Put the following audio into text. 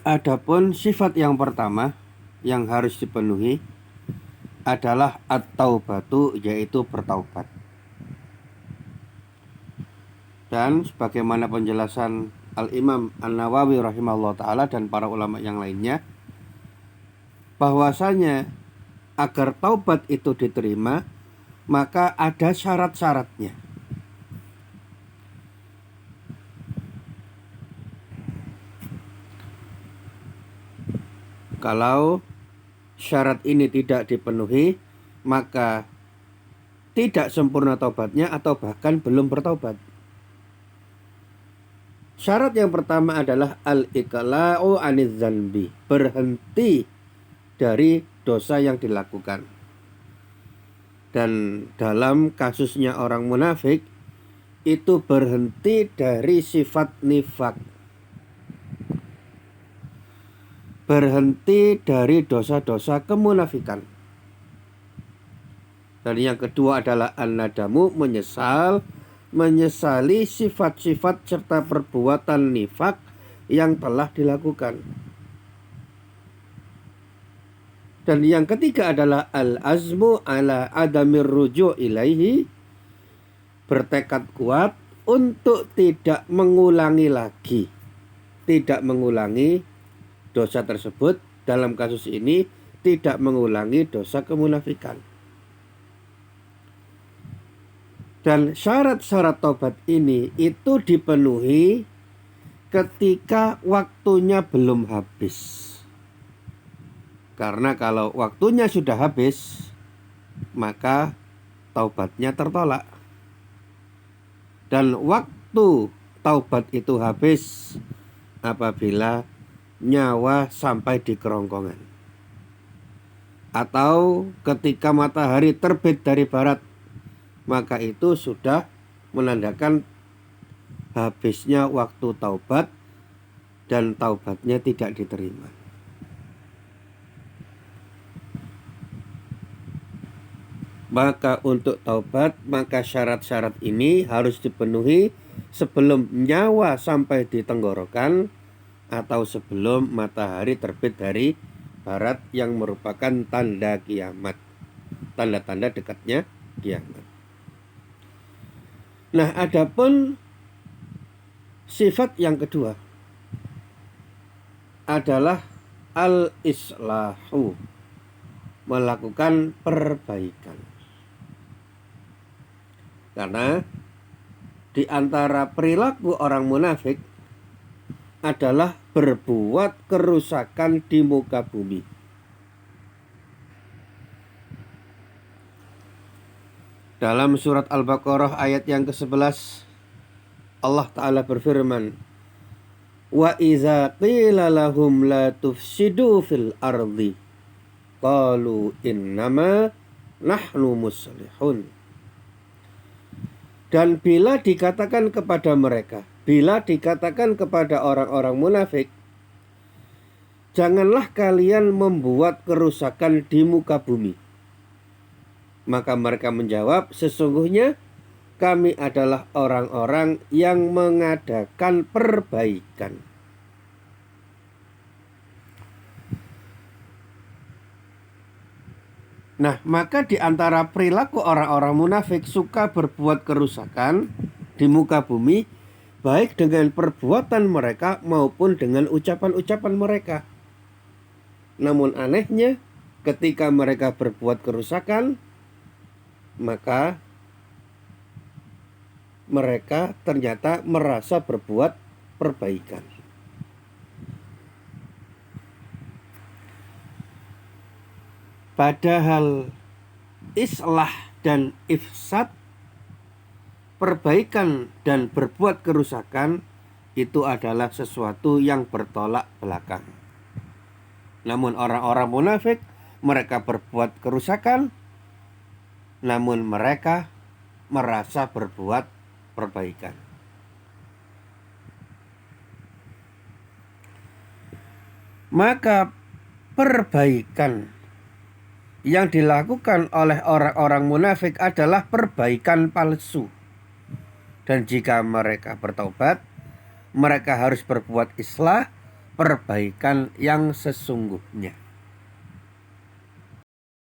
Adapun sifat yang pertama yang harus dipenuhi adalah at-taubatu, yaitu bertaubat. Dan sebagaimana penjelasan Al-Imam An-Nawawi rahimahullah ta'ala dan para ulama yang lainnya, bahwasanya agar taubat itu diterima maka ada syarat-syaratnya. Kalau syarat ini tidak dipenuhi, maka tidak sempurna taubatnya atau bahkan belum bertaubat. Syarat yang pertama adalah al-iqla'u aniz zanbi, berhenti dari dosa yang dilakukan. Dan dalam kasusnya orang munafik itu berhenti dari sifat nifak, berhenti dari dosa-dosa kemunafikan. Dan yang kedua adalah an-nadamu, menyesali sifat-sifat serta perbuatan nifak yang telah dilakukan. Dan yang ketiga adalah al-azmu ala adamir ruju' ilaihi, bertekad kuat untuk tidak mengulangi lagi, tidak mengulangi dosa tersebut. Dalam kasus ini tidak mengulangi dosa kemunafikan. Dan syarat-syarat taubat ini itu dipenuhi ketika waktunya belum habis. Karena kalau waktunya sudah habis, maka taubatnya tertolak. Dan waktu taubat itu habis apabila nyawa sampai di kerongkongan, atau ketika matahari terbit dari barat, maka itu sudah menandakan habisnya waktu taubat dan taubatnya tidak diterima. Maka untuk taubat, maka syarat-syarat ini harus dipenuhi sebelum nyawa sampai di tenggorokan atau sebelum matahari terbit dari barat, yang merupakan tanda kiamat, tanda-tanda dekatnya kiamat. Nah, adapun sifat yang kedua adalah al-islahu, melakukan perbaikan. Karena di antara perilaku orang munafik adalah berbuat kerusakan di muka bumi. Dalam surat Al-Baqarah ayat yang ke-11, Allah Ta'ala berfirman, wa iza qila lahum la tufsidu fil ardi qalu innama nahnu muslihun. Dan bila dikatakan kepada mereka, bila dikatakan kepada orang-orang munafik, janganlah kalian membuat kerusakan di muka bumi, maka mereka menjawab, sesungguhnya kami adalah orang-orang yang mengadakan perbaikan. Nah, maka di antara perilaku orang-orang munafik suka berbuat kerusakan di muka bumi, baik dengan perbuatan mereka maupun dengan ucapan-ucapan mereka. Namun anehnya, ketika mereka berbuat kerusakan, maka mereka ternyata merasa berbuat perbaikan. Padahal islah dan ifsad, perbaikan dan berbuat kerusakan, itu adalah sesuatu yang bertolak belakang. Namun orang-orang munafik, mereka berbuat kerusakan, namun mereka merasa berbuat perbaikan. Maka perbaikan yang dilakukan oleh orang-orang munafik adalah perbaikan palsu. Dan jika mereka bertaubat, mereka harus berbuat islah, perbaikan yang sesungguhnya.